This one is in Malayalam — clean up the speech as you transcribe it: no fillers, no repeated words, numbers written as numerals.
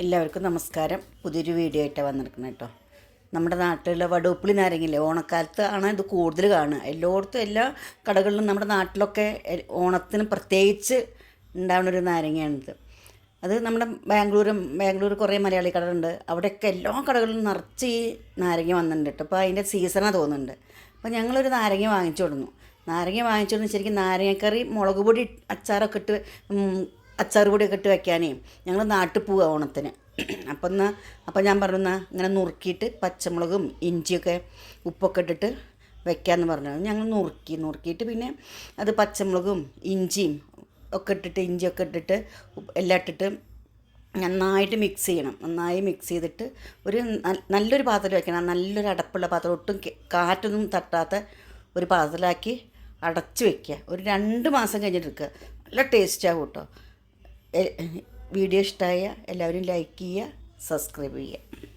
എല്ലാവർക്കും നമസ്കാരം. പുതിയൊരു വീഡിയോ ആയിട്ടാണ് വന്നിരിക്കുന്നത് കേട്ടോ. നമ്മുടെ നാട്ടിലുള്ള വടുപ്പുളി നാരങ്ങയില്ലേ, ഓണക്കാലത്ത് ആണ് ഇത് കൂടുതൽ കാണുക. എല്ലായിടത്തും എല്ലാ കടകളിലും നമ്മുടെ നാട്ടിലൊക്കെ ഓണത്തിന് പ്രത്യേകിച്ച് ഉണ്ടാവുന്ന ഒരു നാരങ്ങയാണിത്. അത് നമ്മുടെ ബാംഗ്ലൂർ കുറേ മലയാളി കടകളുണ്ട്. അവിടെയൊക്കെ എല്ലാ കടകളിലും നിറച്ച് ഈ നാരങ്ങ വന്നിട്ടുണ്ട് കേട്ടോ. അപ്പോൾ അതിൻ്റെ സീസണാണ് തോന്നുന്നുണ്ട്. അപ്പോൾ ഞങ്ങളൊരു നാരങ്ങ വാങ്ങിച്ചു കൊടുന്നു. ശരിക്കും നാരങ്ങക്കറി മുളക് പൊടി അച്ചാറൊക്കെ ഇട്ട് അച്ചാർ പൊടിയൊക്കെ ഇട്ട് വയ്ക്കാനേ ഞങ്ങൾ നാട്ടിൽ പോവുക ഓണത്തിന്. അപ്പം ഞാൻ പറഞ്ഞു ഇങ്ങനെ നുറുക്കിയിട്ട് പച്ചമുളകും ഇഞ്ചിയൊക്കെ ഉപ്പൊക്കെ ഇട്ടിട്ട് വെക്കാമെന്ന് പറഞ്ഞു. ഞങ്ങൾ നുറുക്കിയിട്ട് പിന്നെ അത് പച്ചമുളകും ഇഞ്ചിയും ഒക്കെ ഇട്ടിട്ട് ഇഞ്ചിയൊക്കെ ഇട്ടിട്ട് എല്ലാം ഇട്ടിട്ട് നന്നായിട്ട് മിക്സ് ചെയ്യണം. നന്നായി മിക്സ് ചെയ്തിട്ട് ഒരു നല്ലൊരു പാത്രത്തിൽ വെക്കണം. നല്ലൊരു അടപ്പുള്ള പാത്രം, ഒട്ടും കാറ്റൊന്നും തട്ടാത്ത ഒരു പാത്രത്തിലാക്കി അടച്ച് വെക്കുക. ഒരു 2 മാസം കഴിഞ്ഞിട്ട് എടുക്കുക. നല്ല ടേസ്റ്റാകും കേട്ടോ. വീഡിയോ ഇഷ്ടമായ എല്ലാവരും ലൈക്ക് ചെയ്യുക, സബ്സ്ക്രൈബ് ചെയ്യുക.